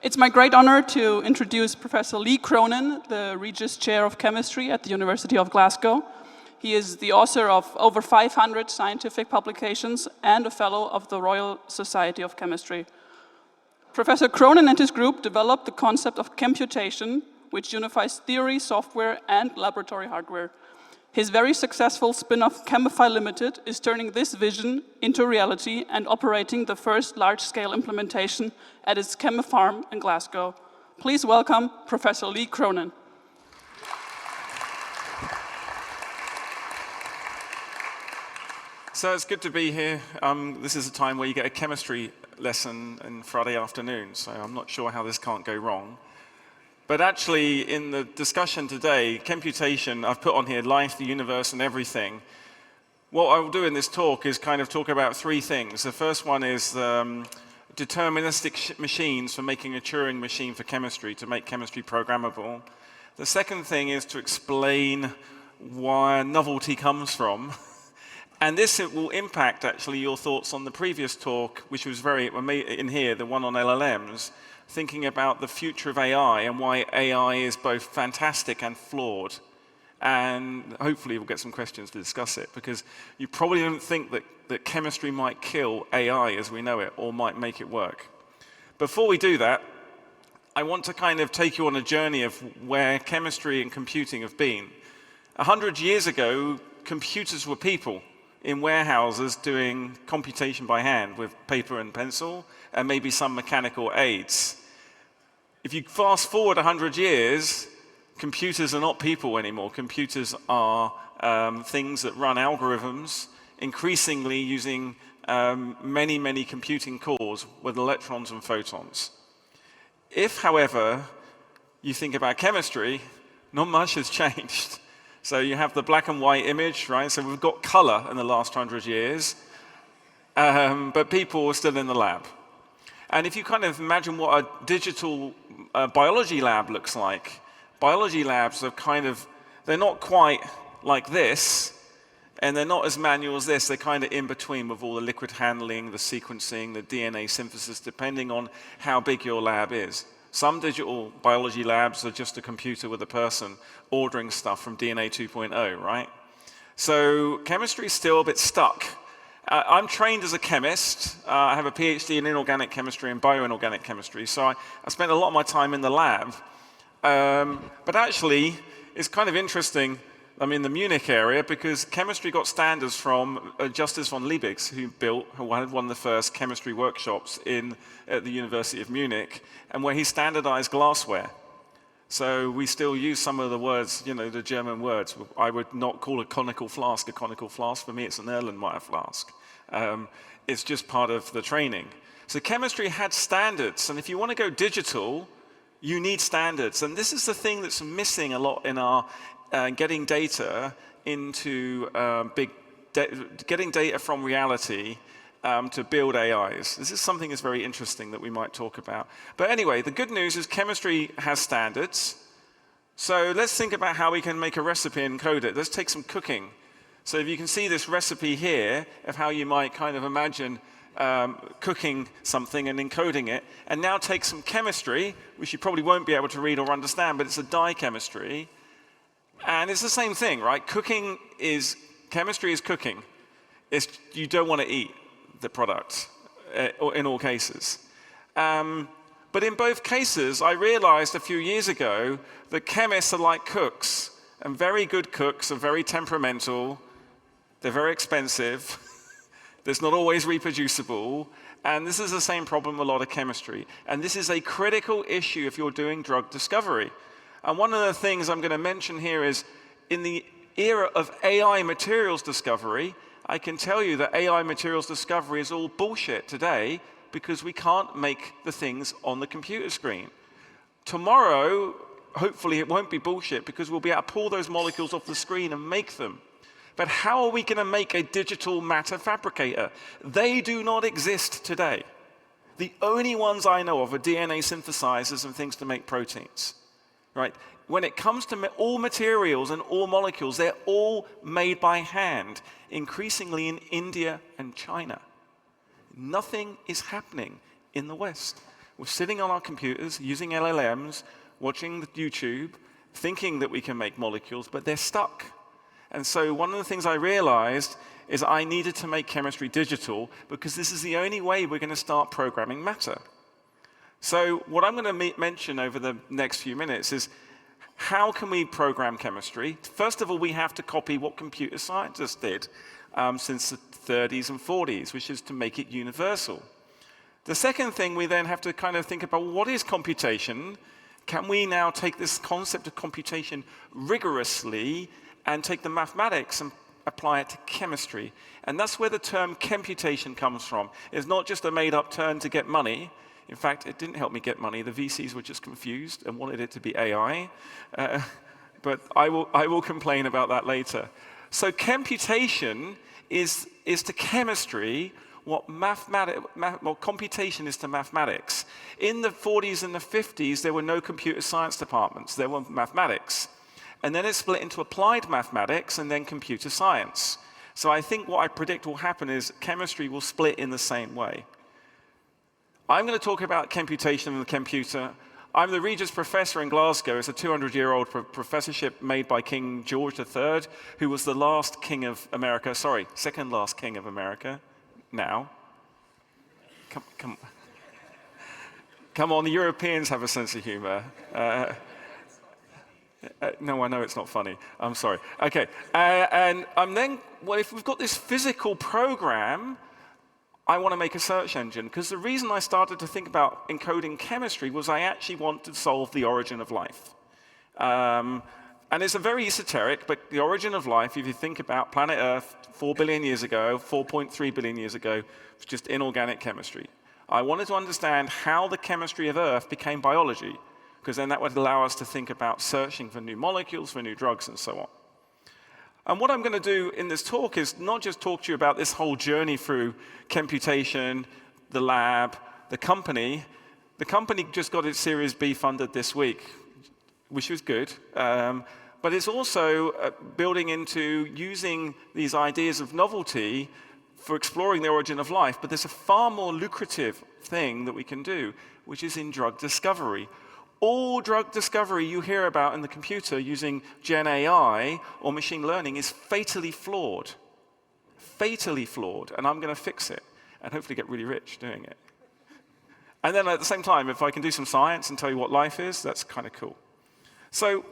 It's my great honor to introduce Professor Lee Cronin, the Regis Chair of Chemistry at the University of Glasgow. He is the author of over 500 scientific publications and a fellow of the Royal Society of Chemistry. Professor Cronin and his group developed the concept of Chemputation, which unifies theory, software, and laboratory hardware. His very successful spin-off Chemify Limited is turning this vision into reality and operating the first large-scale implementation at its Chemifarm in Glasgow. Please welcome Professor Lee Cronin. So it's good to be here. This is a time where you get a chemistry lesson on Friday afternoon, so I'm not sure how this can't go wrong. But actually, in the discussion today, Chemputation, I've put on here life, the universe, and everything. What I will do in this talk is kind of talk about three things. The first one is deterministic machines for making a Turing machine for chemistry, to make chemistry programmable. The second thing is to explain where novelty comes from. And this will impact, actually, your thoughts on the previous talk, which was in here, the one on LLMs, thinking about the future of AI and why AI is both fantastic and flawed. And hopefully we'll get some questions to discuss it, because you probably don't think that chemistry might kill AI as we know it, or might make it work. Before we do that, I want to kind of take you on a journey of where chemistry and computing have been. 100 years ago, computers were people in warehouses doing computation by hand with paper and pencil, and maybe some mechanical aids. If you fast forward 100 years, computers are not people anymore. Computers are things that run algorithms, increasingly using many, many computing cores with electrons and photons. If, however, you think about chemistry, not much has changed. So you have the black and white image, right? So we've got color in the last 100 years, but people are still in the lab. And if you kind of imagine what a digital biology lab looks like, biology labs are they're not quite like this, and they're not as manual as this. They're kind of in between with all the liquid handling, the sequencing, the DNA synthesis, depending on how big your lab is. Some digital biology labs are just a computer with a person ordering stuff from DNA 2.0, right? So chemistry is still a bit stuck. I'm trained as a chemist. I have a PhD in inorganic chemistry and bioinorganic chemistry, so I spent a lot of my time in the lab. But actually, it's kind of interesting. I'm in the Munich area because chemistry got standards from Justus von Liebig, who had one of the first chemistry workshops at the University of Munich, and where he standardized glassware. So we still use some of the words, the German words. I would not call a conical flask a conical flask. For me, it's an Erlenmeyer flask. It's just part of the training. So chemistry had standards, and if you want to go digital, you need standards. And this is the thing that's missing a lot in our getting data into getting data from reality to build AIs. This is something that's very interesting that we might talk about. But anyway, the good news is chemistry has standards. So let's think about how we can make a recipe and encode it. Let's take some cooking. So if you can see this recipe here of how you might kind of imagine cooking something and encoding it, and now take some chemistry, which you probably won't be able to read or understand, but it's a dye chemistry. And it's the same thing, right? Chemistry is cooking. You don't want to eat the product in all cases. But in both cases, I realized a few years ago that chemists are like cooks, and very good cooks are very temperamental, they're very expensive, there's not always reproducible, and this is the same problem with a lot of chemistry. And this is a critical issue if you're doing drug discovery. And one of the things I'm going to mention here is, in the era of AI materials discovery, I can tell you that AI materials discovery is all bullshit today because we can't make the things on the computer screen. Tomorrow, hopefully it won't be bullshit because we'll be able to pull those molecules off the screen and make them. But how are we going to make a digital matter fabricator? They do not exist today. The only ones I know of are DNA synthesizers and things to make proteins. Right? When it comes to all materials and all molecules, they're all made by hand, increasingly in India and China. Nothing is happening in the West. We're sitting on our computers, using LLMs, watching the YouTube, thinking that we can make molecules, but they're stuck. And so one of the things I realized is I needed to make chemistry digital because this is the only way we're going to start programming matter. So what I'm going to mention over the next few minutes is how can we program chemistry? First of all, we have to copy what computer scientists did since the 30s and 40s, which is to make it universal. The second thing, we then have to kind of think about what is computation? Can we now take this concept of computation rigorously and take the mathematics and apply it to chemistry? And that's where the term Chemputation comes from. It's not just a made-up term to get money. In fact, it didn't help me get money. The VCs were just confused and wanted it to be AI. But I will complain about that later. So Chemputation is to chemistry what computation is to mathematics. In the 40s and the 50s, there were no computer science departments. There were mathematics. And then it split into applied mathematics and then computer science. So I think what I predict will happen is chemistry will split in the same way. I'm going to talk about Chemputation and the computer. I'm the Regis Professor in Glasgow. It's a 200-year-old professorship made by King George III, who was the last king of America. Sorry, second last king of America. Now, come on, the Europeans have a sense of humor. No, I know it's not funny. I'm sorry. Okay, and then, well, if we've got this physical program, I want to make a search engine, because the reason I started to think about encoding chemistry was I actually wanted to solve the origin of life. And it's a very esoteric, but the origin of life, if you think about planet Earth 4 billion years ago, 4.3 billion years ago, was just inorganic chemistry. I wanted to understand how the chemistry of Earth became biology, because then that would allow us to think about searching for new molecules, for new drugs, and so on. And what I'm going to do in this talk is not just talk to you about this whole journey through Chemputation, the lab, the company. The company just got its Series B funded this week, which was good. But it's also building into using these ideas of novelty for exploring the origin of life. But there's a far more lucrative thing that we can do, which is in drug discovery. All drug discovery you hear about in the computer using Gen AI or machine learning is fatally flawed. Fatally flawed. And I'm going to fix it and hopefully get really rich doing it. And then at the same time, if I can do some science and tell you what life is, that's kind of cool. So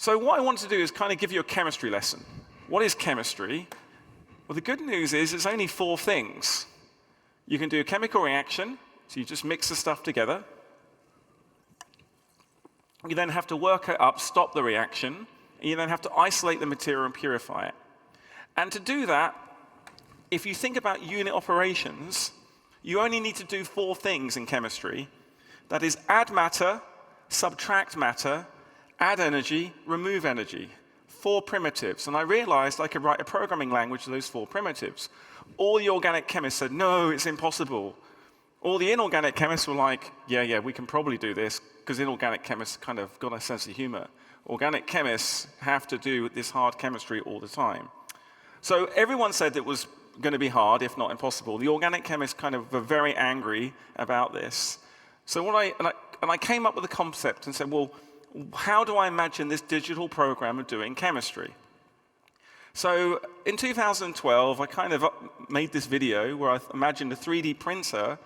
what I want to do is kind of give you a chemistry lesson. What is chemistry? Well, the good news is it's only 4 things. You can do a chemical reaction, so you just mix the stuff together. You then have to work it up, stop the reaction, and you then have to isolate the material and purify it. And to do that, if you think about unit operations, you only need to do 4 things in chemistry. That is add matter, subtract matter, add energy, remove energy. 4 primitives. And I realized I could write a programming language to those 4 primitives. All the organic chemists said, no, it's impossible. All the inorganic chemists were like, yeah, we can probably do this, because inorganic chemists kind of got a sense of humor. Organic chemists have to do this hard chemistry all the time. So everyone said it was going to be hard, if not impossible. The organic chemists kind of were very angry about this. So I came up with a concept and said, well, how do I imagine this digital program of doing chemistry? So in 2012, I kind of made this video where I imagined a 3D printer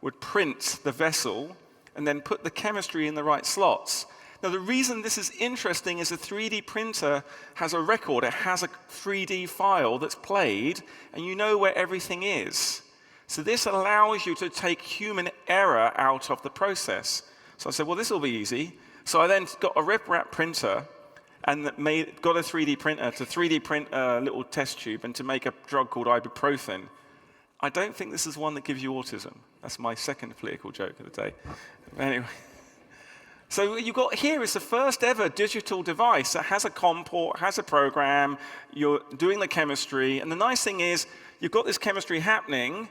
would print the vessel and then put the chemistry in the right slots. Now, the reason this is interesting is a 3D printer has a record. It has a 3D file that's played, and you know where everything is. So this allows you to take human error out of the process. So I said, well, this will be easy. So I then got a rip-wrap printer and got a 3D printer to 3D print a little test tube and to make a drug called ibuprofen. I don't think this is one that gives you autism. That's my second political joke of the day. Anyway. So what you've got here is the first ever digital device that has a COM port, has a program, you're doing the chemistry, and the nice thing is you've got this chemistry happening.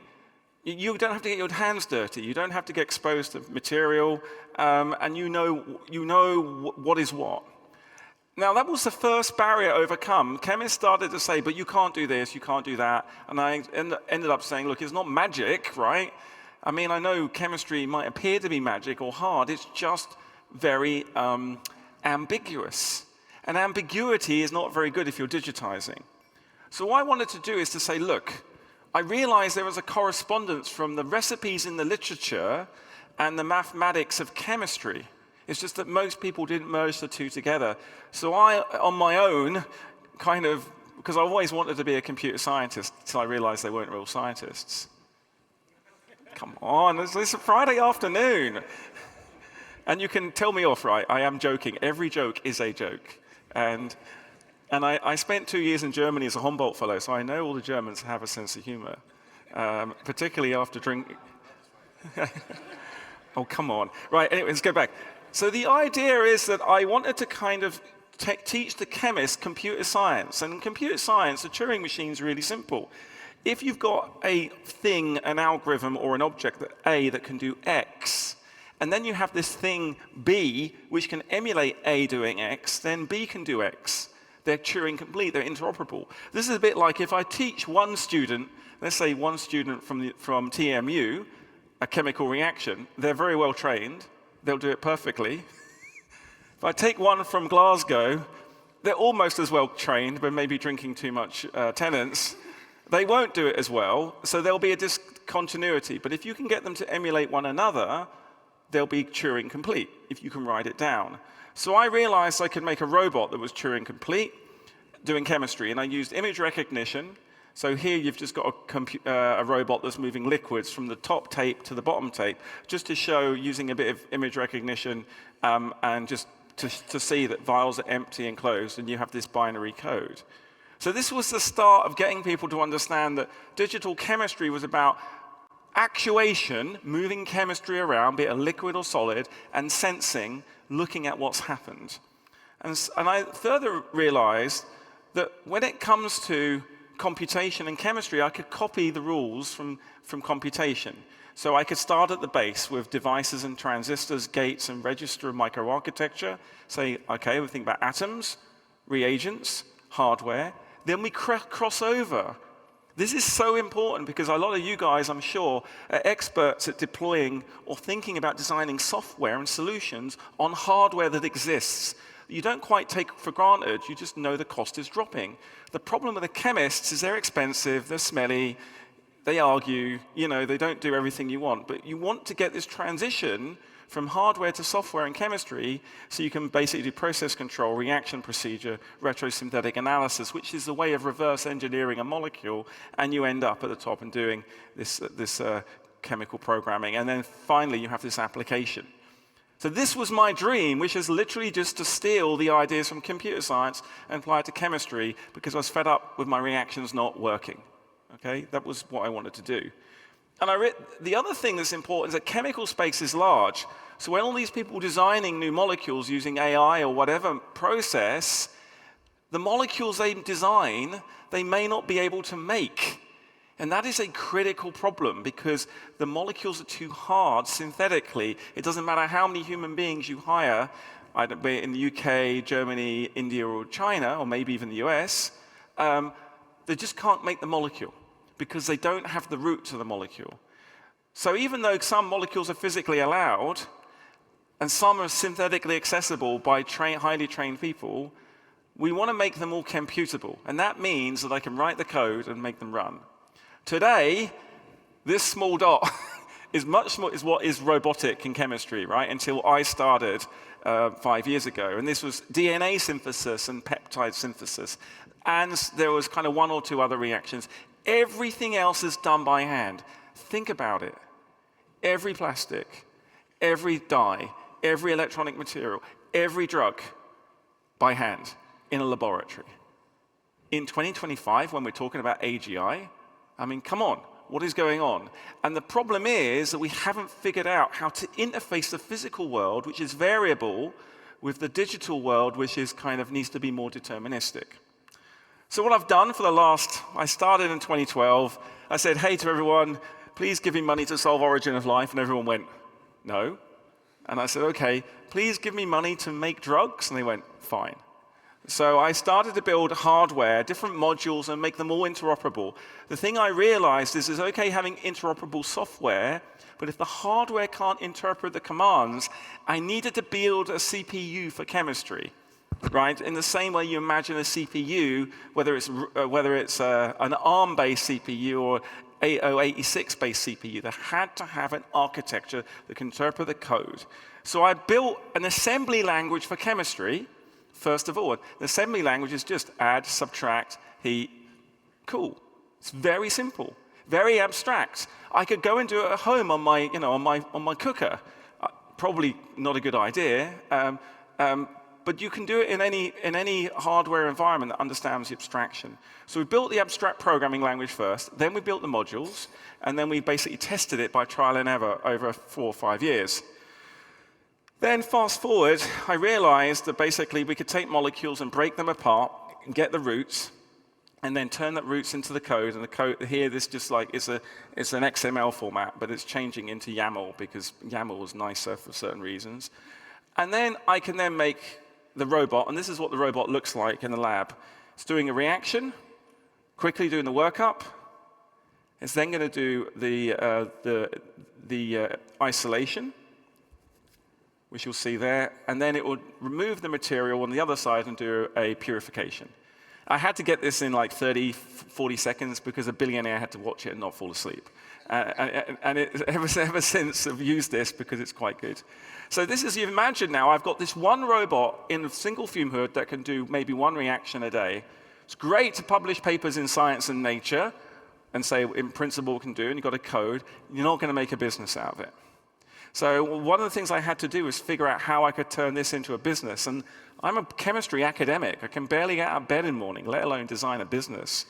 You don't have to get your hands dirty. You don't have to get exposed to material, and you know what is what. Now, that was the first barrier overcome. Chemists started to say, but you can't do this, you can't do that. And I ended up saying, look, it's not magic, right? I mean, I know chemistry might appear to be magic or hard, it's just very ambiguous. And ambiguity is not very good if you're digitizing. So what I wanted to do is to say, look, I realized there was a correspondence from the recipes in the literature and the mathematics of chemistry. It's just that most people didn't merge the two together. So I, on my own, kind of, because I always wanted to be a computer scientist until I realized they weren't real scientists. Come on, it's a Friday afternoon. And you can tell me off, right? I am joking. Every joke is a joke. And I spent 2 years in Germany as a Humboldt Fellow, so I know all the Germans have a sense of humor, particularly after drinking. Oh, come on. Right, anyway, let's go back. So the idea is that I wanted to kind of teach the chemist computer science. And in computer science, a Turing machine is really simple. If you've got a thing, an algorithm, or an object that can do X, and then you have this thing B, which can emulate A doing X, then B can do X. They're Turing complete, they're interoperable. This is a bit like if I teach one student, let's say one student from TMU, a chemical reaction, they're very well trained, they'll do it perfectly. If I take one from Glasgow, they're almost as well trained, but maybe drinking too much Tennent's. They won't do it as well, so there'll be a discontinuity. But if you can get them to emulate one another, they'll be Turing complete, if you can write it down. So I realized I could make a robot that was Turing complete, doing chemistry, and I used image recognition. So here you've just got a robot that's moving liquids from the top tape to the bottom tape, just to show, using a bit of image recognition, and just to see that vials are empty and closed, and you have this binary code. So this was the start of getting people to understand that digital chemistry was about actuation, moving chemistry around, be it a liquid or solid, and sensing, looking at what's happened. And I further realized that when it comes to computation and chemistry, I could copy the rules from computation. So I could start at the base with devices and transistors, gates, and register and microarchitecture. Say, okay, we think about atoms, reagents, hardware. Then we cross over. This is so important because a lot of you guys, I'm sure, are experts at deploying or thinking about designing software and solutions on hardware that exists. You don't quite take for granted, you just know the cost is dropping. The problem with the chemists is they're expensive, they're smelly, they argue, you know, they don't do everything you want. But you want to get this transition from hardware to software and chemistry so you can basically do process control, reaction procedure, retrosynthetic analysis, which is the way of reverse engineering a molecule, and you end up at the top and doing this chemical programming. And then finally, you have this application. So this was my dream, which is literally just to steal the ideas from computer science and apply it to chemistry because I was fed up with my reactions not working. Okay, that was what I wanted to do. And the other thing that's important is that chemical space is large. So when all these people designing new molecules using AI or whatever process, the molecules they design, they may not be able to make. And that is a critical problem because the molecules are too hard synthetically. It doesn't matter how many human beings you hire, either in the UK, Germany, India, or China, or maybe even the US, they just can't make the molecule because they don't have the root to the molecule. So even though some molecules are physically allowed, and some are synthetically accessible by highly trained people, we want to make them all computable. And that means that I can write the code and make them run. Today, this small dot is what is robotic in chemistry, right? Until I started 5 years ago. And this was DNA synthesis and peptide synthesis. And there was kind of one or two other reactions. Everything else is done by hand. Think about it. Every plastic, every dye, every electronic material, every drug, by hand, in a laboratory. In 2025, when we're talking about AGI, I mean, come on, what is going on? And the problem is that we haven't figured out how to interface the physical world, which is variable, with the digital world, which is kind of needs to be more deterministic. So what I've done for I started in 2012, I said, hey to everyone, please give me money to solve origin of life, and everyone went, no. And I said, okay, please give me money to make drugs, and they went, fine. So I started to build hardware, different modules, and make them all interoperable. The thing I realized is it's okay having interoperable software, but if the hardware can't interpret the commands, I needed to build a CPU for chemistry, right? In the same way you imagine a CPU, whether it's an ARM-based CPU or 8086-based CPU, they had to have an architecture that can interpret the code. So I built an assembly language for chemistry. First of all, the assembly language is just add, subtract, heat, cool. It's very simple, very abstract. I could go and do it at home on my, on my cooker. Probably not a good idea, but you can do it in any hardware environment that understands the abstraction. So we built the abstract programming language first, then we built the modules, and then we basically tested it by trial and error over 4 or 5 years. Then fast forward, I realized that basically we could take molecules and break them apart and get the roots, and then turn that roots into the code. And the code here, this just like it's an XML format, but it's changing into YAML because YAML is nicer for certain reasons. And then I can then make the robot, and this is what the robot looks like in the lab. It's doing a reaction, quickly doing the workup. It's then going to do the isolation, which you'll see there, and then it will remove the material on the other side and do a purification. I had to get this in like 30, 40 seconds because a billionaire had to watch it and not fall asleep. Ever since I've used this because it's quite good. So this is, you imagine now, I've got this one robot in a single fume hood that can do maybe 1 reaction a day. It's great to publish papers in Science and Nature and say, in principle, can do, and you've got a code. You're not going to make a business out of it. So one of the things I had to do was figure out how I could turn this into a business. And I'm a chemistry academic. I can barely get out of bed in the morning, let alone design a business.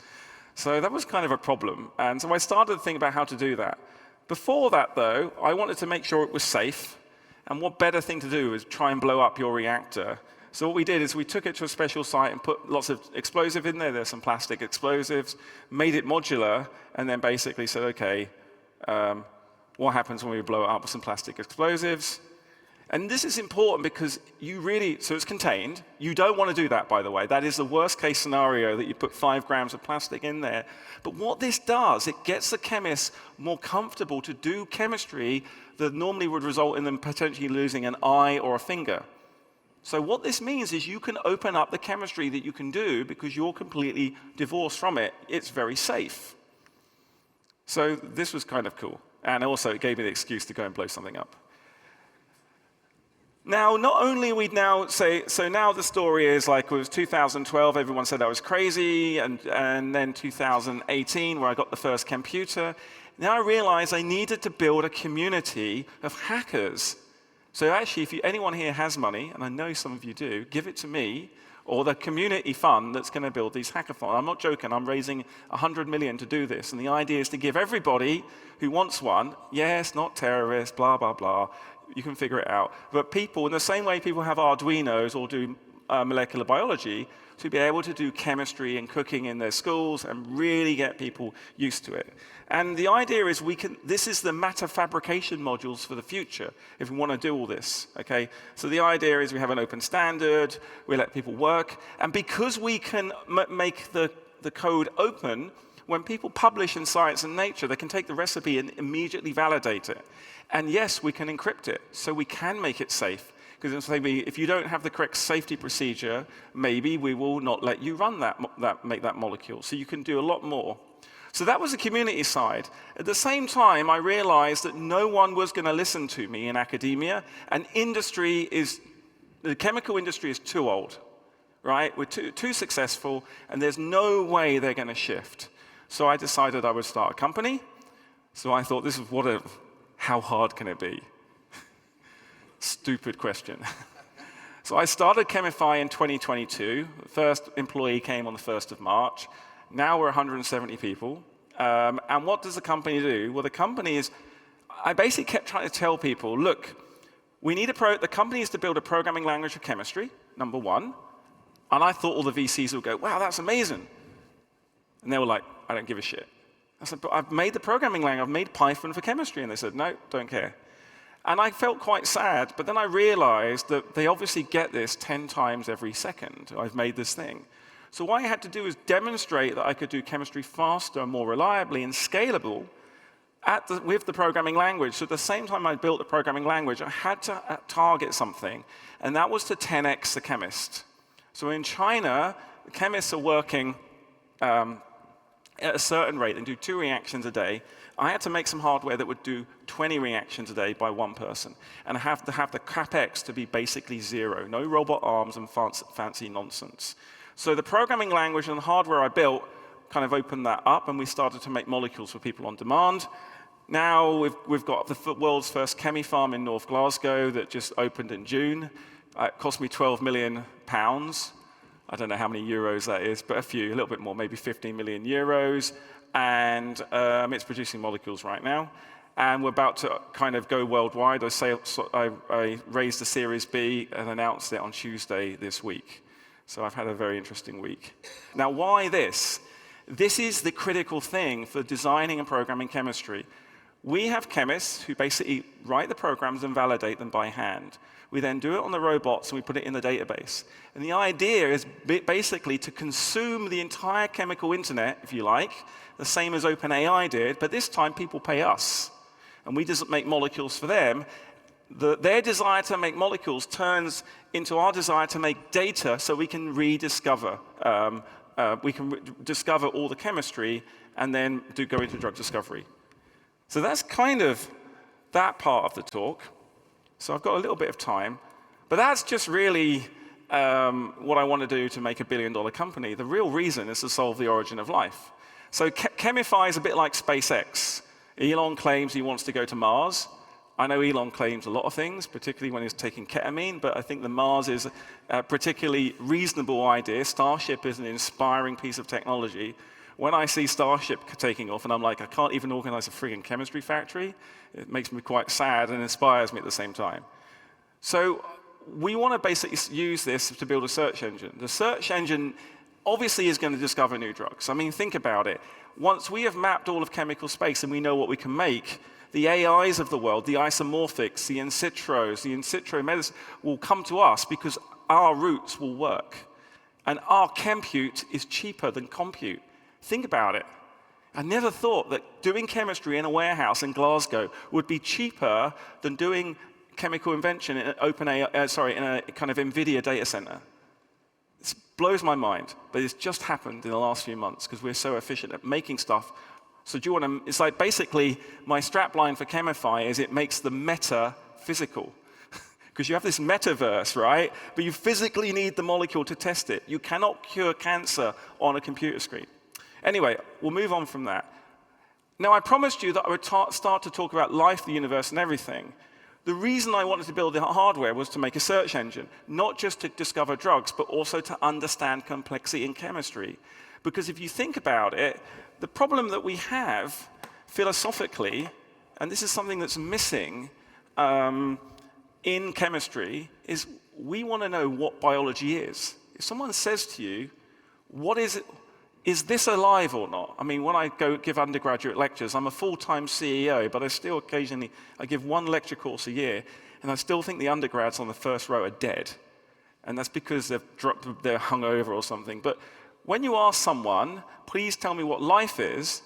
So that was kind of a problem. And so I started to think about how to do that. Before that, though, I wanted to make sure it was safe. And what better thing to do is try and blow up your reactor. So what we did is we took it to a special site and put lots of explosive in there. There's some plastic explosives, made it modular, and then basically said, OK, what happens when we blow it up with some plastic explosives? And this is important because you really, so it's contained. You don't want to do that, by the way. That is the worst case scenario, that you put 5 grams of plastic in there. But what this does, it gets the chemists more comfortable to do chemistry that normally would result in them potentially losing an eye or a finger. So what this means is you can open up the chemistry that you can do because you're completely divorced from it. It's very safe. So this was kind of cool. And also, it gave me the excuse to go and blow something up. Now, not only we'd now say, so now the story is like, it was 2012, everyone said I was crazy, and then 2018, where I got the first computer. Now I realized I needed to build a community of hackers. So actually, if anyone here has money, and I know some of you do, give it to me, or the community fund that's going to build these hackathons. I'm not joking, I'm raising 100 million to do this, and the idea is to give everybody who wants one, yes, not terrorists, blah, blah, blah, you can figure it out, but people, in the same way people have Arduinos or do molecular biology, to be able to do chemistry and cooking in their schools and really get people used to it. And the idea is this is the matter fabrication modules for the future, if we want to do all this, okay? So the idea is we have an open standard, we let people work, and because we can make the code open, when people publish in Science and Nature, they can take the recipe and immediately validate it. And yes, we can encrypt it, so we can make it safe. Because maybe if you don't have the correct safety procedure, maybe we will not let you run make that molecule. So you can do a lot more. So that was the community side. At the same time, I realized that no one was going to listen to me in academia, and the chemical industry is too old, right? We're too successful, and there's no way they're going to shift. So I decided I would start a company. So I thought, how hard can it be? Stupid question. So I started Chemify in 2022. The first employee came on the 1st of March. Now we're 170 people. And what does the company do? Well, the company is, I basically kept trying to tell people, look, the company is to build a programming language for chemistry, number one. And I thought all the VCs would go, wow, that's amazing. And they were like, I don't give a shit. I said, but I've made the programming language, I've made Python for chemistry. And they said, no, don't care. And I felt quite sad, but then I realized that they obviously get this 10 times every second. I've made this thing. So what I had to do is demonstrate that I could do chemistry faster, more reliably, and scalable with the programming language. So at the same time I built the programming language, I had to target something, and that was to 10x the chemist. So in China, the chemists are working at a certain rate and do 2 reactions a day. I had to make some hardware that would do 20 reactions a day by one person. And I have to have the capex to be basically 0. No robot arms and fancy nonsense. So the programming language and the hardware I built kind of opened that up, and we started to make molecules for people on demand. Now we've got the world's first Chemifarm in North Glasgow that just opened in June. It cost me £12 million. I don't know how many euros that is, but a little bit more, maybe 15 million euros. And it's producing molecules right now. And we're about to kind of go worldwide. I raised the Series B and announced it on Tuesday this week. So I've had a very interesting week. Now, why this? This is the critical thing for designing and programming chemistry. We have chemists who basically write the programs and validate them by hand. We then do it on the robots and we put it in the database. And the idea is basically to consume the entire chemical internet, if you like, the same as OpenAI did, but this time people pay us. And we just make molecules for them. Their desire to make molecules turns into our desire to make data so we can rediscover. We can discover all the chemistry and then go into drug discovery. So that's kind of that part of the talk. So I've got a little bit of time. But that's just really what I want to do to make a billion-dollar company. The real reason is to solve the origin of life. So Chemify is a bit like SpaceX. Elon claims he wants to go to Mars. I know Elon claims a lot of things, particularly when he's taking ketamine, but I think the Mars is a particularly reasonable idea. Starship is an inspiring piece of technology. When I see Starship taking off and I'm like, I can't even organize a friggin' chemistry factory, it makes me quite sad and inspires me at the same time. So we want to basically use this to build a search engine. The search engine obviously is going to discover new drugs. I mean, think about it. Once we have mapped all of chemical space and we know what we can make, the AIs of the world, the isomorphics, the in vitro medicine will come to us because our routes will work. And our compute is cheaper than compute. Think about it. I never thought that doing chemistry in a warehouse in Glasgow would be cheaper than doing chemical invention in in a kind of NVIDIA data center. It blows my mind, but it's just happened in the last few months because we're so efficient at making stuff. So do you want to, it's like basically my strapline for Chemify is it makes the meta physical. Because you have this metaverse, right? But you physically need the molecule to test it. You cannot cure cancer on a computer screen. Anyway, we'll move on from that. Now, I promised you that I would start to talk about life, the universe, and everything. The reason I wanted to build the hardware was to make a search engine, not just to discover drugs, but also to understand complexity in chemistry. Because if you think about it, the problem that we have philosophically, and this is something that's missing in chemistry, is we want to know what biology is. If someone says to you, what is it? Is this alive or not? I mean, when I go give undergraduate lectures, I'm a full-time CEO, but I still occasionally, I give 1 lecture course a year, and I still think the undergrads on the first row are dead. And that's because they're hungover or something. But when you ask someone, please tell me what life is,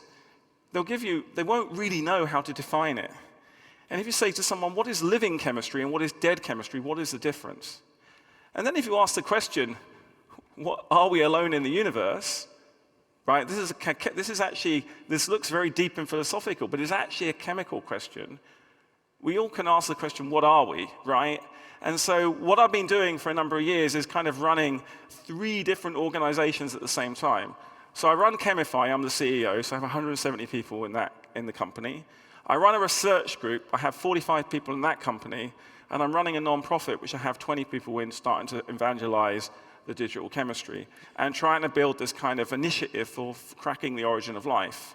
they won't really know how to define it. And if you say to someone, what is living chemistry and what is dead chemistry, what is the difference? And then if you ask the question, are we alone in the universe? Right? This looks very deep and philosophical, but it's actually a chemical question. We all can ask the question, what are we, right? And so what I've been doing for a number of years is kind of running 3 different organizations at the same time. So I run Chemify, I'm the CEO, so I have 170 people in the company. I run a research group, I have 45 people in that company, and I'm running a non-profit, which I have 20 people in, starting to evangelize the digital chemistry, and trying to build this kind of initiative for cracking the origin of life.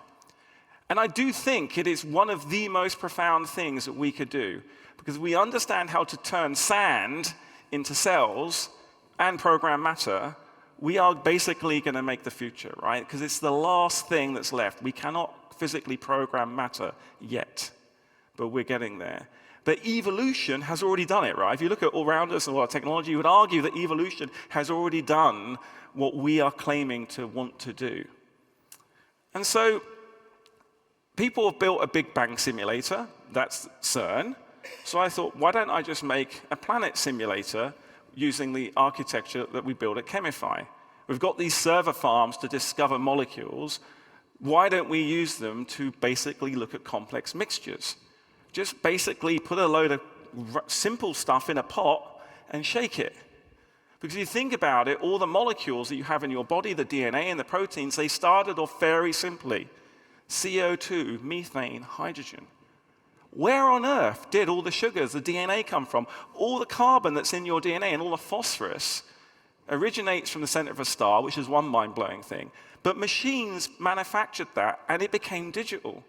And I do think it is one of the most profound things that we could do, because we understand how to turn sand into cells and program matter. We are basically going to make the future, right? Because it's the last thing that's left. We cannot physically program matter yet. but we're getting there. But evolution has already done it, right? If you look at all around us and a lot of technology, you would argue that evolution has already done what we are claiming to want to do. And so people have built a Big Bang simulator, that's CERN. So I thought, why don't I just make a planet simulator using the architecture that we built at Chemify? We've got these server farms to discover molecules. Why don't we use them to basically look at complex mixtures? Just basically put a load of simple stuff in a pot and shake it. Because if you think about it, all the molecules that you have in your body, the DNA and the proteins, they started off very simply. CO2, methane, hydrogen. Where on earth did all the sugars, the DNA come from? All the carbon that's in your DNA and all the phosphorus originates from the center of a star, which is one mind-blowing thing. But machines manufactured that, and it became digital.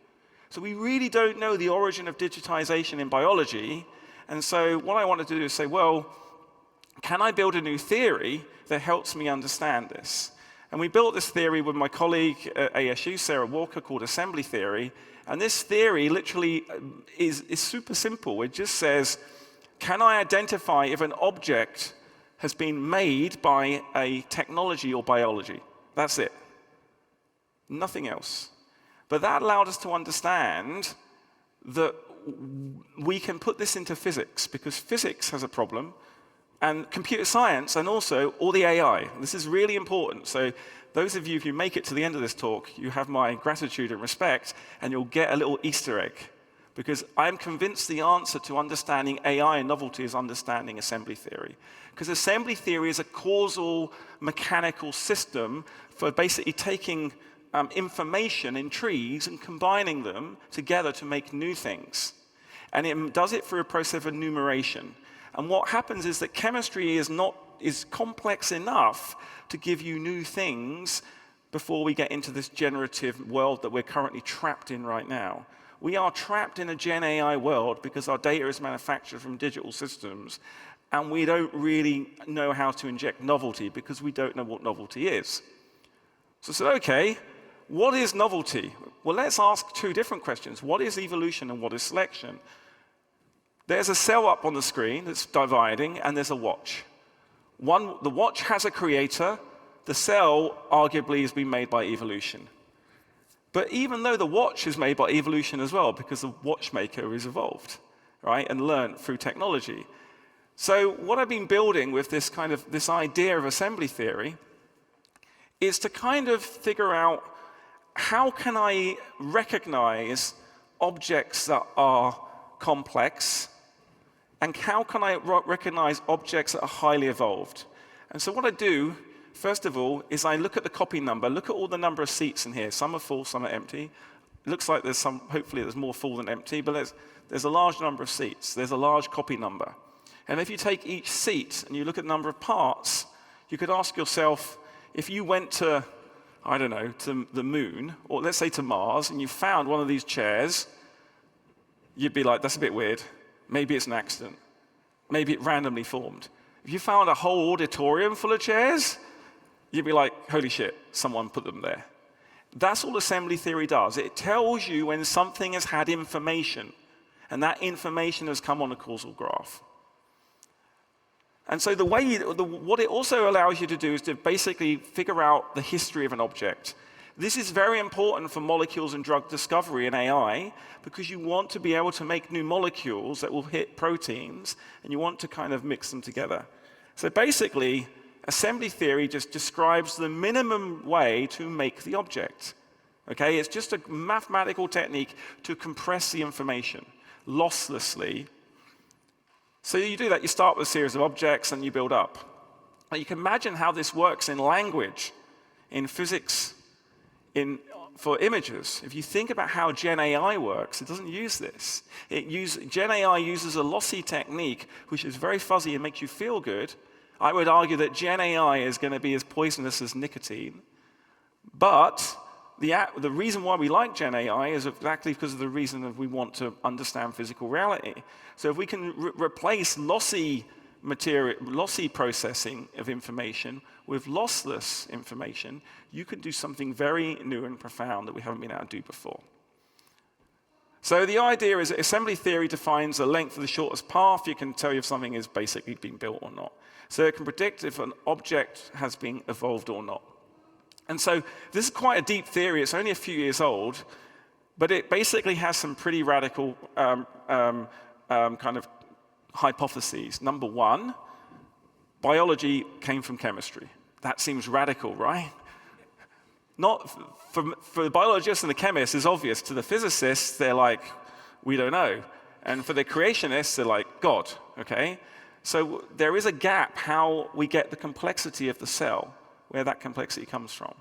So we really don't know the origin of digitization in biology. And so what I wanted to do is say, well, can I build a new theory that helps me understand this? And we built this theory with my colleague at ASU, Sarah Walker, called assembly theory. And this theory literally is super simple. It just says, can I identify if an object has been made by a technology or biology? That's it. Nothing else. But that allowed us to understand that we can put this into physics, because physics has a problem, and computer science, and also all the AI. This is really important. So those of you who make it to the end of this talk, you have my gratitude and respect, and you'll get a little Easter egg. Because I'm convinced the answer to understanding AI and novelty is understanding assembly theory. Because assembly theory is a causal mechanical system for basically taking information in trees and combining them together to make new things. And it does it through a process of enumeration. And what happens is that chemistry is complex enough to give you new things before we get into this generative world that we're currently trapped in right now. We are trapped in a Gen AI world because our data is manufactured from digital systems, and we don't really know how to inject novelty because we don't know what novelty is. So I said, okay, what is novelty? Well, let's ask two different questions. What is evolution and what is selection? There's a cell up on the screen that's dividing, and there's a watch. The watch has a creator. The cell arguably has been made by evolution. But even though the watch is made by evolution as well, because the watchmaker is evolved, right, and learned through technology. So what I've been building with this idea of assembly theory is to kind of figure out how can I recognize objects that are complex, and how can I recognize objects that are highly evolved? And so what I do, first of all, is I look at the copy number, look at all the number of seats in here. Some are full, some are empty. It looks like hopefully there's more full than empty, but there's a large number of seats. There's a large copy number. And if you take each seat and you look at the number of parts, you could ask yourself, if you went to, I don't know, to the moon, or let's say to Mars, and you found one of these chairs, you'd be like, that's a bit weird. Maybe it's an accident. Maybe it randomly formed. If you found a whole auditorium full of chairs, you'd be like, holy shit, someone put them there. That's all assembly theory does. It tells you when something has had information, and that information has come on a causal graph. And so what it also allows you to do is to basically figure out the history of an object. This is very important for molecules and drug discovery in AI, because you want to be able to make new molecules that will hit proteins, and you want to kind of mix them together. So basically, assembly theory just describes the minimum way to make the object. Okay? It's just a mathematical technique to compress the information losslessly. So you do that, you start with a series of objects and you build up. Now you can imagine how this works in language, in physics, for images. If you think about how Gen AI works, it doesn't use this. Gen AI uses a lossy technique, which is very fuzzy and makes you feel good. I would argue that Gen AI is going to be as poisonous as nicotine. But the reason why we like Gen AI is exactly because of the reason that we want to understand physical reality. So if we can replace lossy processing of information with lossless information, you can do something very new and profound that we haven't been able to do before. So the idea is that assembly theory defines the length of the shortest path. You can tell you if something is basically being built or not. So it can predict if an object has been evolved or not. And so this is quite a deep theory. It's only a few years old, but it basically has some pretty radical kind of hypotheses. Number one, biology came from chemistry. That seems radical, right? Not for the biologists and the chemists, it's obvious. To the physicists, they're like, we don't know. And for the creationists, they're like, God, okay? So there is a gap how we get the complexity of the cell, where that complexity comes from.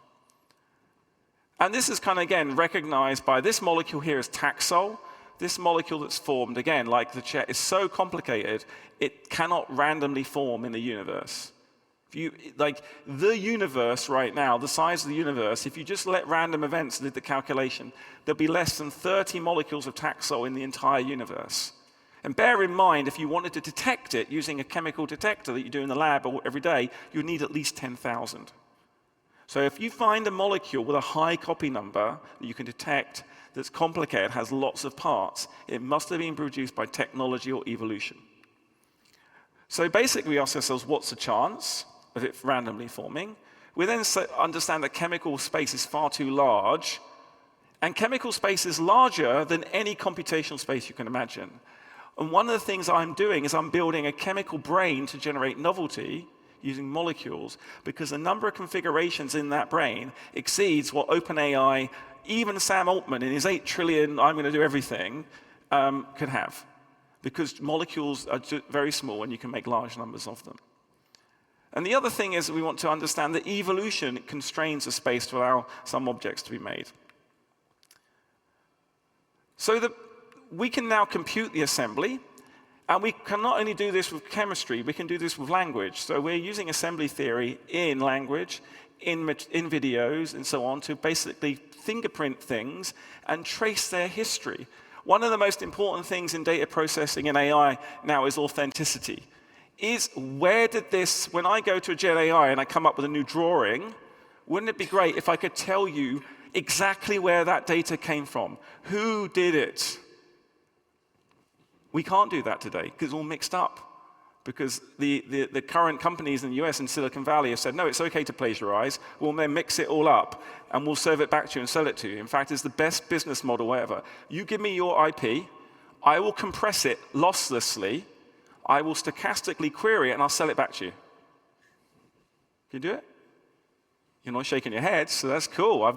And this is kind of, again, recognized by this molecule here as Taxol. This molecule that's formed, again, like the chair, is so complicated, it cannot randomly form in the universe. Like the universe right now, the size of the universe, if you just let random events do the calculation, there'll be less than 30 molecules of Taxol in the entire universe. And bear in mind, if you wanted to detect it using a chemical detector that you do in the lab every day, you'd need at least 10,000. So if you find a molecule with a high copy number that you can detect that's complicated, has lots of parts, it must have been produced by technology or evolution. So basically we ask ourselves, what's the chance of it randomly forming? We then understand that chemical space is far too large, and chemical space is larger than any computational space you can imagine. And one of the things I'm doing is I'm building a chemical brain to generate novelty using molecules, because the number of configurations in that brain exceeds what OpenAI, even Sam Altman in his 8 trillion, I'm going to do everything, could have. Because molecules are very small and you can make large numbers of them. And the other thing is that we want to understand that evolution constrains the space to allow some objects to be made. So that we can now compute the assembly, and we can not only do this with chemistry, we can do this with language. So we're using assembly theory in language, in videos, and so on, to basically fingerprint things and trace their history. One of the most important things in data processing in AI now is authenticity. Is where did this, when I go to a Gen AI and I come up with a new drawing, wouldn't it be great if I could tell you exactly where that data came from? Who did it? We can't do that today because it's all mixed up. Because the current companies in the US and Silicon Valley have said, no, it's okay to plagiarize. We'll then mix it all up and we'll serve it back to you and sell it to you. In fact, it's the best business model ever. You give me your IP, I will compress it losslessly, I will stochastically query it, and I'll sell it back to you. Can you do it? You're not shaking your head, so that's cool.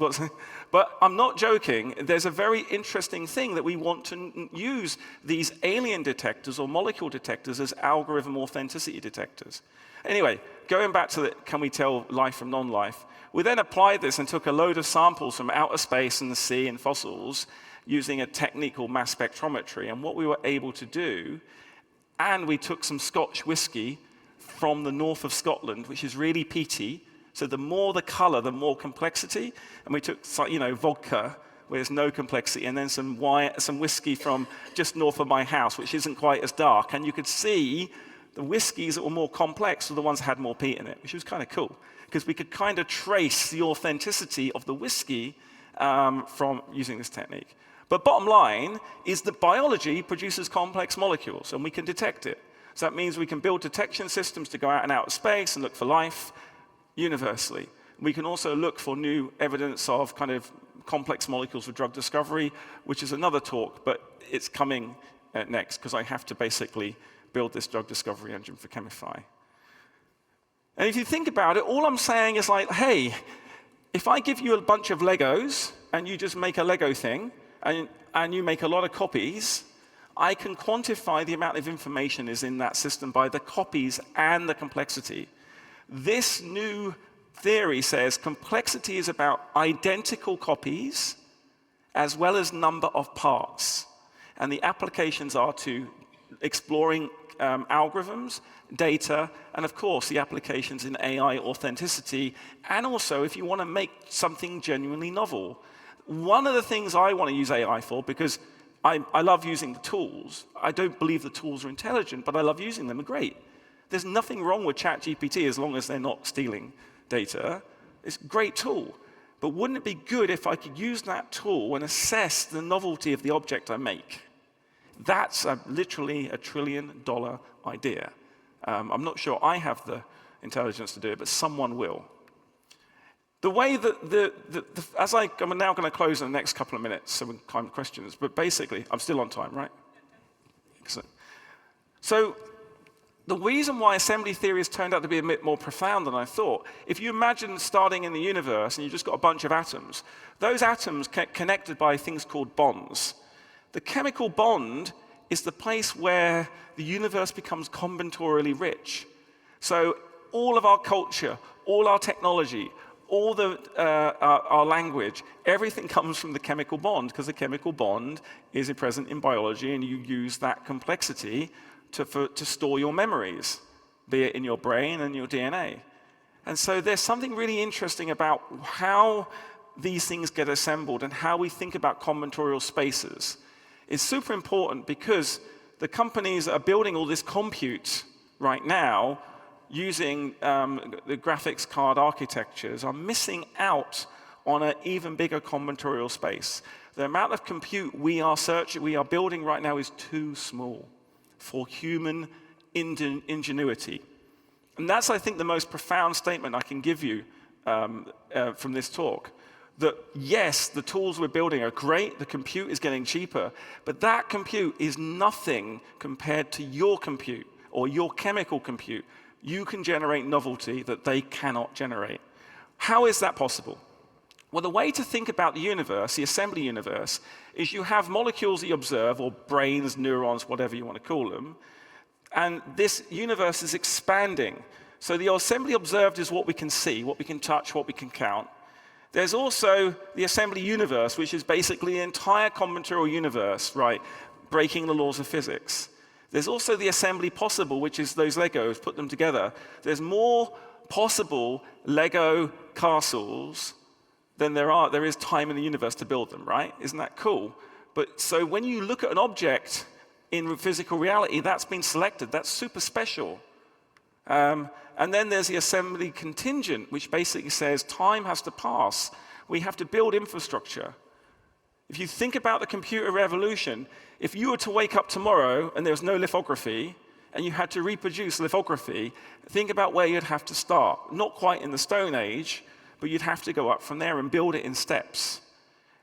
But I'm not joking. There's a very interesting thing that we want to use these alien detectors or molecule detectors as algorithm authenticity detectors. Anyway, going back to can we tell life from non-life, we then applied this and took a load of samples from outer space and the sea and fossils using a technique called mass spectrometry. And what we were able to do, and we took some Scotch whiskey from the north of Scotland, which is really peaty. So the more the color, the more complexity. And we took, vodka, where there's no complexity, and then some whiskey from just north of my house, which isn't quite as dark. And you could see the whiskeys that were more complex were the ones that had more peat in it, which was kind of cool, because we could kind of trace the authenticity of the whiskey from using this technique. But bottom line is that biology produces complex molecules, and we can detect it. So that means we can build detection systems to go out in outer space and look for life universally. We can also look for new evidence of kind of complex molecules for drug discovery, which is another talk, but it's coming next, because I have to basically build this drug discovery engine for Chemify. And if you think about it, all I'm saying is like, hey, if I give you a bunch of Legos, and you just make a Lego thing, and you make a lot of copies, I can quantify the amount of information is in that system by the copies and the complexity. This new theory says complexity is about identical copies as well as number of parts. And the applications are to exploring algorithms, data, and of course the applications in AI authenticity, and also if you want to make something genuinely novel. One of the things I want to use AI for, because I love using the tools. I don't believe the tools are intelligent, but I love using them. They're great. There's nothing wrong with ChatGPT as long as they're not stealing data. It's a great tool. but wouldn't it be good if I could use that tool and assess the novelty of the object I make? That's literally $1 trillion idea. I'm not sure I have the intelligence to do it, but someone will. The way that I'm now going to close in the next couple of minutes, so we can time questions, but basically, I'm still on time, right? Excellent. So the reason why assembly theory has turned out to be a bit more profound than I thought, if you imagine starting in the universe and you've just got a bunch of atoms, those atoms get connected by things called bonds. The chemical bond is the place where the universe becomes combinatorially rich. So all of our culture, all our technology, all our language, everything comes from the chemical bond, because the chemical bond is present in biology, and you use that complexity to store your memories, be it in your brain and your DNA. And so there's something really interesting about how these things get assembled and how we think about combinatorial spaces. It's super important because the companies that are building all this compute right now using the graphics card architectures are missing out on an even bigger combinatorial space. The amount of compute we are building right now is too small for human ingenuity. And that's, I think, the most profound statement I can give you from this talk. That yes, the tools we're building are great, the compute is getting cheaper, but that compute is nothing compared to your compute or your chemical compute. You can generate novelty that they cannot generate. How is that possible? Well, the way to think about the universe, the assembly universe, is you have molecules that you observe, or brains, neurons, whatever you want to call them, and this universe is expanding. So the assembly observed is what we can see, what we can touch, what we can count. There's also the assembly universe, which is basically the entire combinatorial universe, right, breaking the laws of physics. There's also the assembly possible, which is those Legos, put them together. There's more possible Lego castles than there is time in the universe to build them, right? Isn't that cool? But so when you look at an object in physical reality, that's been selected. That's super special. And then there's the assembly contingent, which basically says time has to pass. We have to build infrastructure. If you think about the computer revolution, if you were to wake up tomorrow and there was no lithography, and you had to reproduce lithography, think about where you'd have to start. Not quite in the Stone Age, but you'd have to go up from there and build it in steps.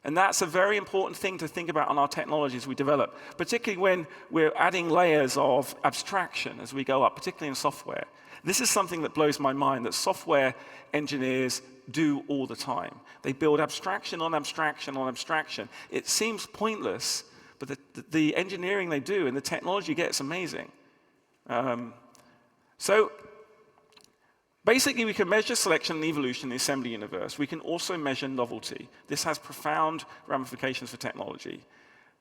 And that's a very important thing to think about on our technologies we develop, particularly when we're adding layers of abstraction as we go up, particularly in software. This is something that blows my mind, that software engineers do all the time. They build abstraction on abstraction on abstraction. It seems pointless, but the engineering they do and the technology you get is amazing. So basically, we can measure selection and evolution in the assembly universe. We can also measure novelty. This has profound ramifications for technology.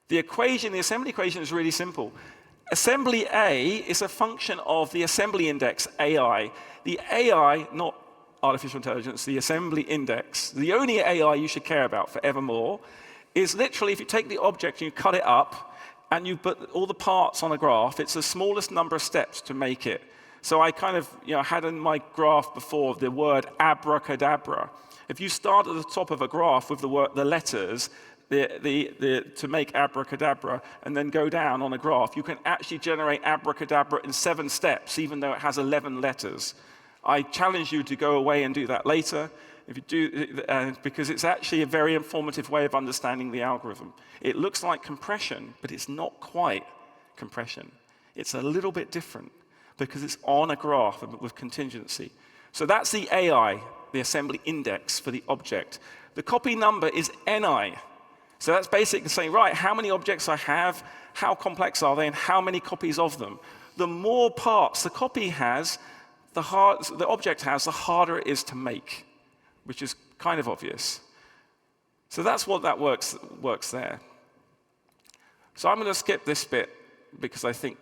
The assembly equation is really simple. Assembly A is a function of the assembly index, AI. The AI, not artificial intelligence, the assembly index, the only AI you should care about forevermore, is literally if you take the object and you cut it up and you put all the parts on a graph, it's the smallest number of steps to make it. So I kind of had in my graph before the word abracadabra. If you start at the top of a graph with the letters, to make abracadabra, and then go down on a graph, you can actually generate abracadabra in 7 steps, even though it has 11 letters. I challenge you to go away and do that later, if you do, because it's actually a very informative way of understanding the algorithm. It looks like compression, but it's not quite compression. It's a little bit different, because it's on a graph with contingency. So that's the AI, the assembly index for the object. The copy number is NI. So that's basically saying, right, how many objects I have, how complex are they, and how many copies of them. The more parts the copy has, the object has, the harder it is to make, which is kind of obvious. So that's what that works there. So I'm going to skip this bit, because I think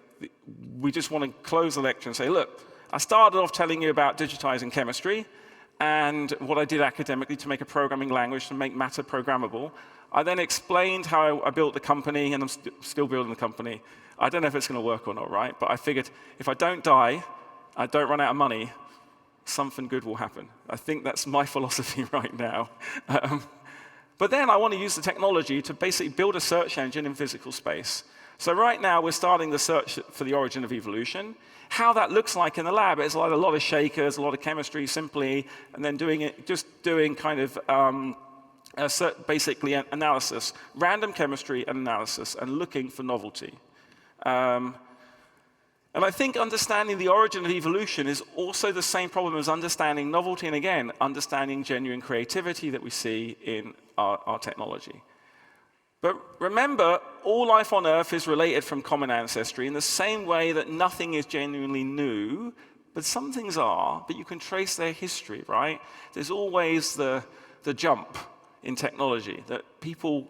we just want to close the lecture and say, look, I started off telling you about digitizing chemistry and what I did academically to make a programming language to make matter programmable. I then explained how I built the company, and I'm still building the company. I don't know if it's going to work or not, right? But I figured if I don't die, I don't run out of money, something good will happen. I think that's my philosophy right now. But then I want to use the technology to basically build a search engine in physical space. So right now, we're starting the search for the origin of evolution. How that looks like in the lab is like a lot of shakers, a lot of chemistry simply, and then doing kind of basically analysis, random chemistry and analysis, and looking for novelty. And I think understanding the origin of evolution is also the same problem as understanding novelty, and again, understanding genuine creativity that we see in our technology. But remember, all life on Earth is related from common ancestry in the same way that nothing is genuinely new, but some things are, but you can trace their history, right? There's always the jump in technology that people,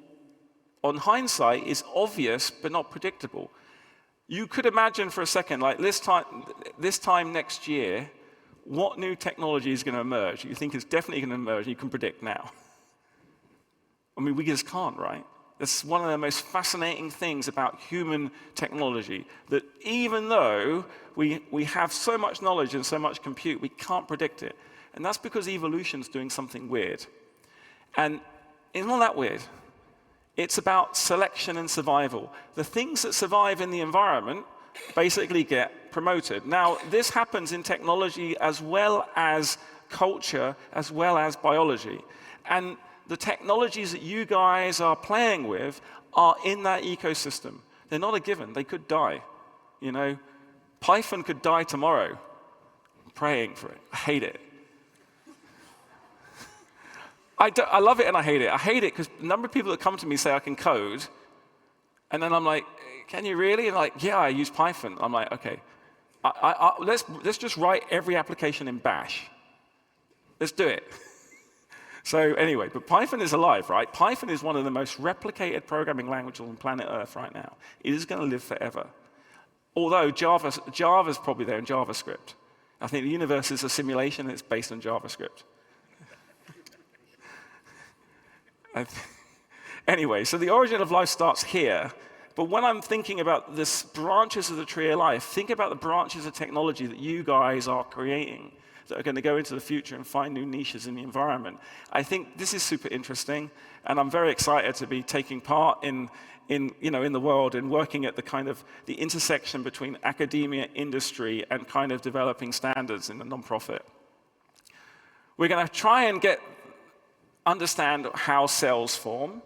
on hindsight, is obvious but not predictable. You could imagine for a second, like this time next year, what new technology is going to emerge? You think it's definitely going to emerge, and you can predict now. I mean, we just can't, right? That's one of the most fascinating things about human technology, that even though we have so much knowledge and so much compute, we can't predict it. And that's because evolution's doing something weird. And it's not that weird. It's about selection and survival. The things that survive in the environment basically get promoted. Now, this happens in technology as well as culture, as well as biology. And the technologies that you guys are playing with are in that ecosystem. They're not a given. They could die. You know, Python could die tomorrow. I'm praying for it. I hate it. I love it and I hate it. I hate it because the number of people that come to me say I can code, and then I'm like, can you really? And like, yeah, I use Python. I'm like, okay, let's just write every application in Bash. Let's do it. So anyway, but Python is alive, right? Python is one of the most replicated programming languages on planet Earth right now. It is going to live forever. Although Java's probably there in JavaScript. I think the universe is a simulation and it's based on JavaScript. Anyway, so the origin of life starts here. But when I'm thinking about the branches of the tree of life, think about the branches of technology that you guys are creating that are going to go into the future and find new niches in the environment. I think this is super interesting, and I'm very excited to be taking part in the world and working at the intersection between academia, industry, and kind of developing standards in the nonprofit. We're going to try and understand how cells form.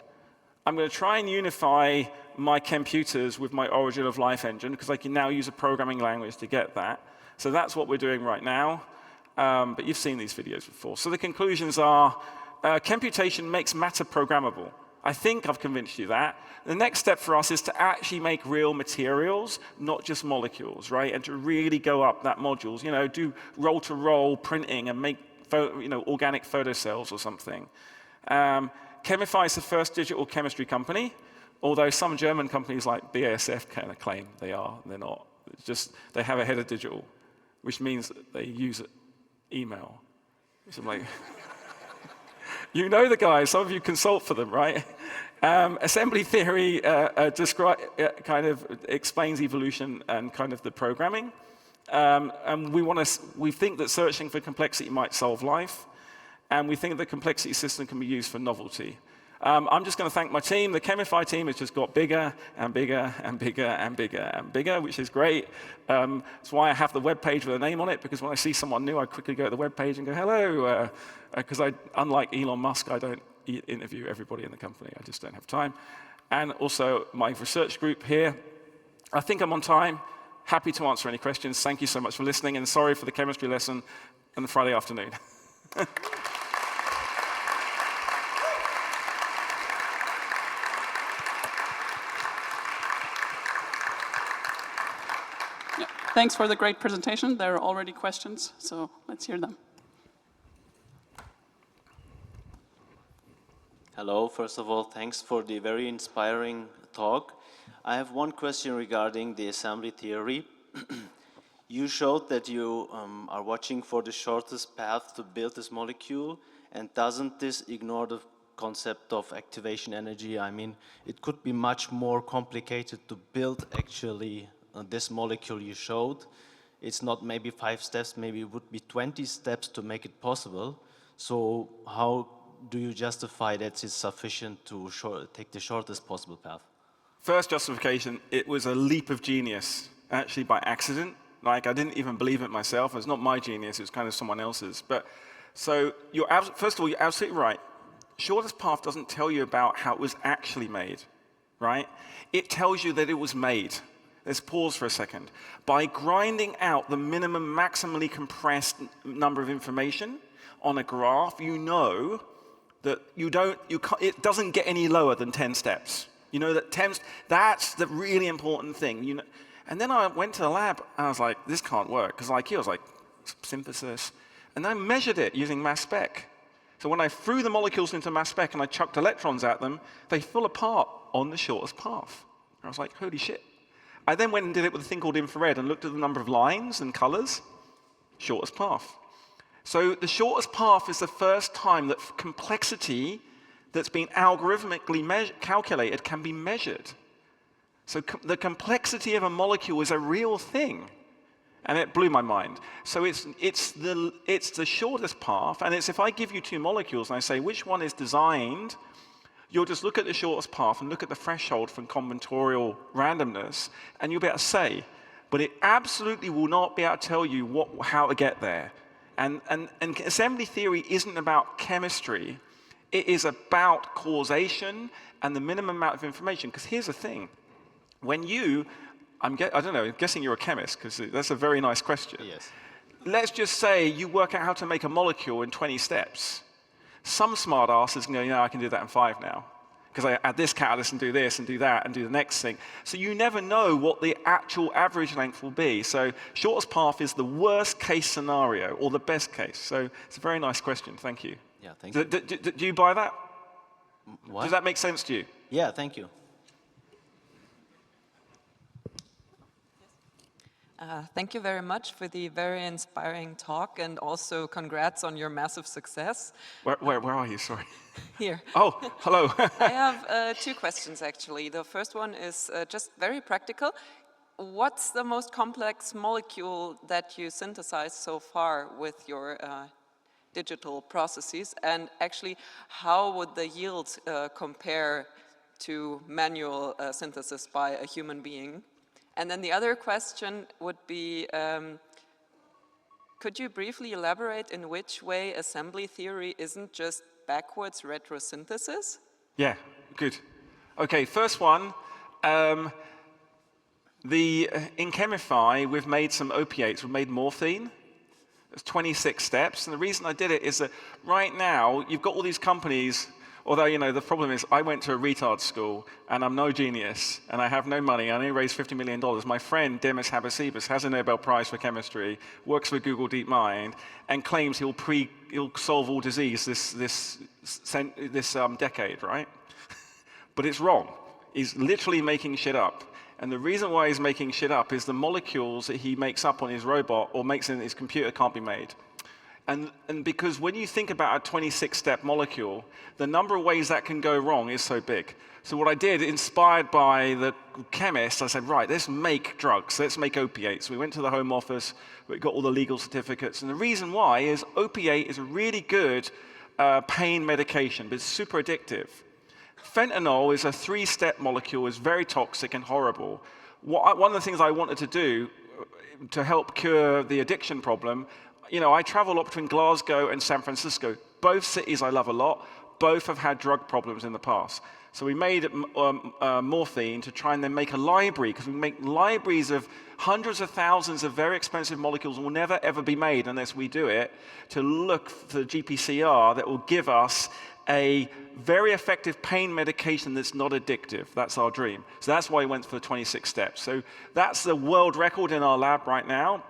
I'm going to try and unify my computers with my origin of life engine, because I can now use a programming language to get that. So that's what we're doing right now. But you've seen these videos before. So the conclusions are, Chemputation makes matter programmable. I think I've convinced you that. The next step for us is to actually make real materials, not just molecules, right? And to really go up that modules, do roll-to-roll printing and make organic photocells or something. Chemify is the first digital chemistry company, although some German companies like BASF kind of claim they are. They're not. It's just they have a head of digital, which means that they use email. So I'm like, you know the guys. Some of you consult for them, right? Assembly theory kind of explains evolution and kind of the programming. And we think that searching for complexity might solve life, and we think the complexity system can be used for novelty. I'm just going to thank my team. The Chemify team has just got bigger and bigger and bigger and bigger and bigger, which is great. That's why I have the web page with a name on it, because when I see someone new, I quickly go to the web page and go, hello, because unlike Elon Musk, I don't interview everybody in the company. I just don't have time. And also my research group here. I think I'm on time. Happy to answer any questions. Thank you so much for listening, and sorry for the chemistry lesson on the Friday afternoon. Yeah, thanks for the great presentation. There are already questions, so let's hear them. Hello, first of all, thanks for the very inspiring talk. I have one question regarding the assembly theory. You showed that you are watching for the shortest path to build this molecule, and doesn't this ignore the concept of activation energy? I mean, it could be much more complicated to build actually this molecule you showed it's not maybe 5 steps, maybe it would be 20 steps to make it possible. So how do you justify that it's sufficient to take the shortest possible path? First justification, it was a leap of genius, actually by accident. Like, I didn't even believe it myself. It's not my genius, it's kind of someone else's. But, so, first of all, you're absolutely right. Shortest path doesn't tell you about how it was actually made, right? It tells you that it was made. Let's pause for a second. By grinding out the minimum maximally compressed number of information on a graph, you know that it doesn't get any lower than 10 steps. You know that that's the really important thing. You know, and then I went to the lab and I was like, this can't work, because like I was like, synthesis. And I measured it using mass spec. So when I threw the molecules into mass spec and I chucked electrons at them, they fell apart on the shortest path. And I was like, holy shit. I then went and did it with a thing called infrared and looked at the number of lines and colors, shortest path. So the shortest path is the first time that complexity that's been algorithmically calculated can be measured. So the complexity of a molecule is a real thing. And it blew my mind. So it's the shortest path, and it's if I give you two molecules and I say which one is designed, you'll just look at the shortest path and look at the threshold from combinatorial randomness, and you'll be able to say, but it absolutely will not be able to tell you how to get there. And assembly theory isn't about chemistry. It is about causation and the minimum amount of information. Because here's the thing. When I don't know, I'm guessing you're a chemist, because that's a very nice question. Yes. Let's just say you work out how to make a molecule in 20 steps. Some smart ass is going to go, I can do that in 5 now. Because I add this catalyst and do this and do that and do the next thing. So you never know what the actual average length will be. So shortest path is the worst case scenario, or the best case. So it's a very nice question. Thank you. Yeah, thank you. Do you buy that? What? Does that make sense to you? Yeah, thank you. Thank you very much for the very inspiring talk, and also congrats on your massive success. Where are you? Sorry. Here. Oh, hello. I have 2 questions, actually. The first one is just very practical. What's the most complex molecule that you synthesized so far with your digital processes? And actually, how would the yield compare to manual synthesis by a human being? And then the other question would be, could you briefly elaborate in which way assembly theory isn't just backwards retrosynthesis? Yeah, good. Okay, first one. In Chemify, we've made some opiates. We've made morphine. It's 26 steps. And the reason I did it is that right now, you've got all these companies. Although, you know, the problem is I went to a retard school, and I'm no genius, and I have no money. I only raised $50 million. My friend, Demis Habbesibus, has a Nobel Prize for chemistry, works for Google DeepMind, and claims he'll solve all disease this decade, right? But it's wrong. He's literally making shit up. And the reason why he's making shit up is the molecules that he makes up on his robot or makes in his computer can't be made. And because when you think about a 26-step molecule, the number of ways that can go wrong is so big. So what I did, inspired by the chemists, I said, right, let's make drugs, let's make opiates. We went to the Home Office, we got all the legal certificates. And the reason why is opiate is a really good pain medication, but it's super addictive. Fentanyl is a 3-step molecule, is very toxic and horrible. One of the things I wanted to do to help cure the addiction problem, you know, I travel up between Glasgow and San Francisco. Both cities I love a lot. Both have had drug problems in the past. So we made morphine to try and then make a library, because we make libraries of hundreds of thousands of very expensive molecules that will never ever be made unless we do it, to look for the GPCR that will give us a very effective pain medication that's not addictive. That's our dream. So that's why we went for the 26 steps. So that's the world record in our lab right now.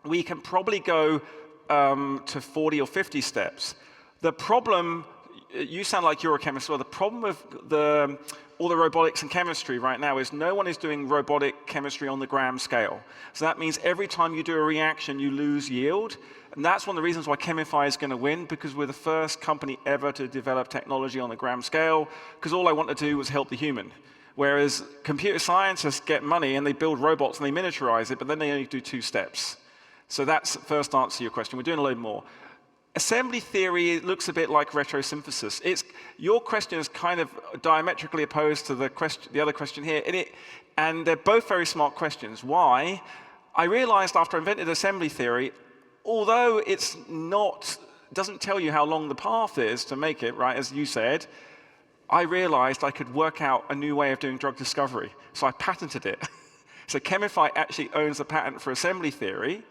We can probably go to 40 or 50 steps. The problem, you sound like you're a chemist, well, the problem with all the robotics and chemistry right now is no one is doing robotic chemistry on the gram scale. So that means every time you do a reaction, you lose yield. And that's one of the reasons why Chemify is going to win, because we're the first company ever to develop technology on the gram scale, because all I wanted to do was help the human. Whereas computer scientists get money and they build robots and they miniaturize it, but then they only do 2 steps. So that's the first answer to your question. We're doing a load more. Assembly theory looks a bit like retrosynthesis. Your question is kind of diametrically opposed to the other question here, and they're both very smart questions. Why? I realized after I invented assembly theory, although doesn't tell you how long the path is to make it, right, as you said, I realized I could work out a new way of doing drug discovery. So I patented it. So Chemify actually owns the patent for assembly theory,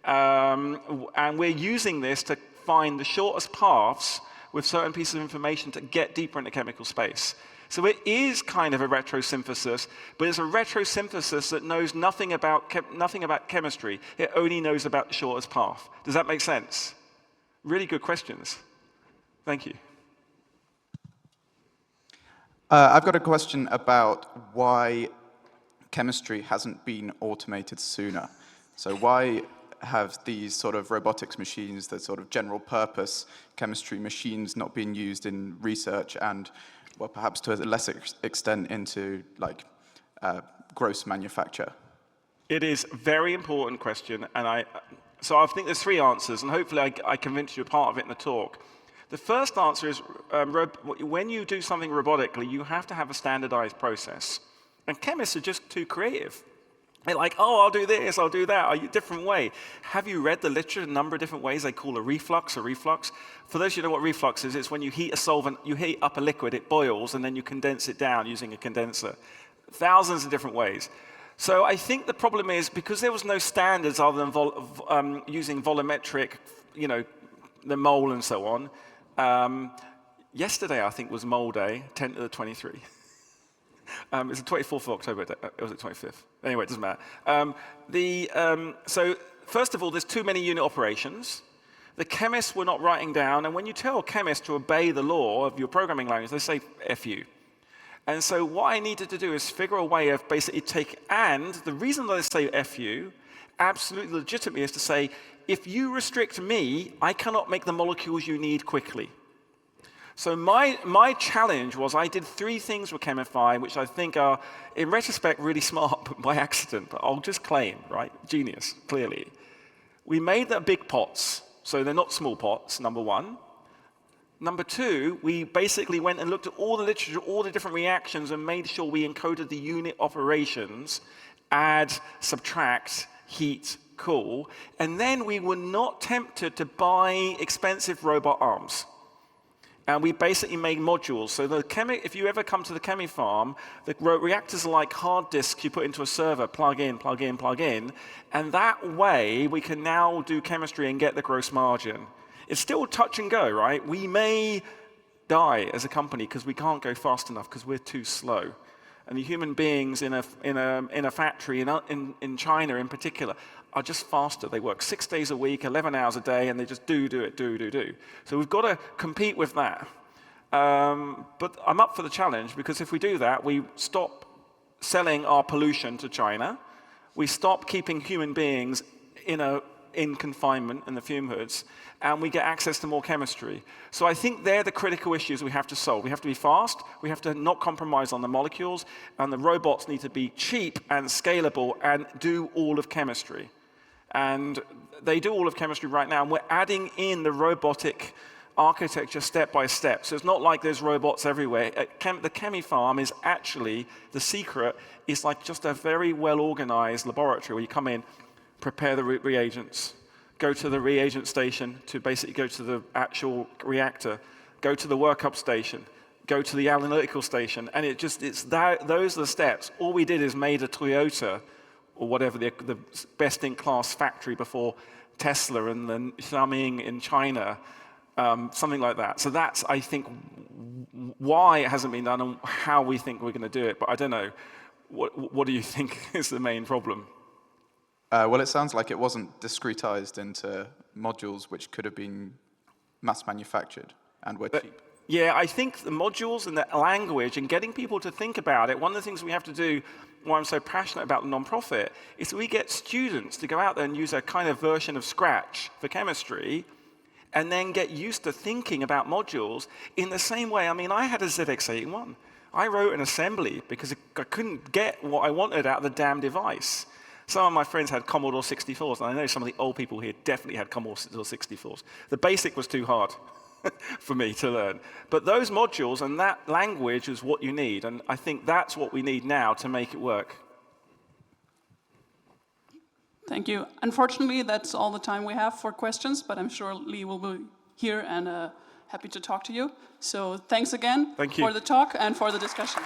and we're using this to find the shortest paths with certain pieces of information to get deeper into chemical space. So it is kind of a retrosynthesis, but it's a retrosynthesis that knows nothing about chemistry. It only knows about the shortest path. Does that make sense? Really good questions. Thank you. I've got a question about why chemistry hasn't been automated sooner. So why have these sort of robotics machines, the sort of general purpose chemistry machines, not been used in research and, well, perhaps to a lesser extent into like gross manufacture? It is a very important question, and so I think there's three answers, and hopefully I convinced you a part of it in the talk. The first answer is when you do something robotically, you have to have a standardized process. And chemists are just too creative. They're like, oh, I'll do this, I'll do that, a different way. Have you read the literature, a number of different ways they call a reflux? For those of you who know what reflux is, it's when you heat a solvent, you heat up a liquid, it boils, and then you condense it down using a condenser. Thousands of different ways. So I think the problem is, because there was no standards other than using volumetric, the mole and so on. Yesterday, I think, was mole day, 10 to the 23. It's the 24th of October, it was the 25th. Anyway, it doesn't matter. So first of all, there's too many unit operations. The chemists were not writing down, and when you tell chemists to obey the law of your programming language, they say F you. And so what I needed to do is figure a way of basically and the reason that they say F you, absolutely legitimately, is to say, if you restrict me, I cannot make the molecules you need quickly. So my challenge was I did three things with Chemify, which I think are, in retrospect, really smart, but by accident. But I'll just claim, right? Genius, clearly. We made them big pots, so they're not small pots, number one. Number two, we basically went and looked at all the literature, all the different reactions, and made sure we encoded the unit operations, add, subtract, heat, cool. And then we were not tempted to buy expensive robot arms. And we basically made modules. So if you ever come to the Chemifarm, the reactors are like hard disks you put into a server, plug in, plug in, plug in. And that way, we can now do chemistry and get the gross margin. It's still touch and go, right? We may die as a company because we can't go fast enough because we're too slow. And the human beings in a factory in China in particular are just faster. They work 6 days a week, 11 hours a day, and they just do it. So we've got to compete with that. But I'm up for the challenge, because if we do that, we stop selling our pollution to China. We stop keeping human beings in confinement in the fume hoods, and we get access to more chemistry. So I think they're the critical issues we have to solve. We have to be fast, we have to not compromise on the molecules, and the robots need to be cheap and scalable and do all of chemistry. And they do all of chemistry right now, and we're adding in the robotic architecture step by step. So it's not like there's robots everywhere. The Chemifarm is actually, the secret is like just a very well-organized laboratory where you come in, prepare the reagents, go to the reagent station to basically go to the actual reactor, go to the workup station, go to the analytical station, and those are the steps. All we did is made a Toyota, or whatever, the best-in-class factory before Tesla and then Xiaoming in China, something like that. So that's, I think, why it hasn't been done and how we think we're going to do it. But I don't know. What do you think is the main problem? Well, it sounds like it wasn't discretized into modules which could have been mass-manufactured and were cheap. Yeah, I think the modules and the language and getting people to think about it, one of the things we have to do, why I'm so passionate about the non-profit, is we get students to go out there and use a kind of version of Scratch for chemistry, and then get used to thinking about modules in the same way. I mean, I had a ZX81. I wrote an assembly because I couldn't get what I wanted out of the damn device. Some of my friends had Commodore 64s, and I know some of the old people here definitely had Commodore 64s. The BASIC was too hard for me to learn. But those modules and that language is what you need, and I think that's what we need now to make it work. Thank you. Unfortunately, that's all the time we have for questions, but I'm sure Lee will be here and happy to talk to you. So thanks again Thank you. for the talk and for the discussion.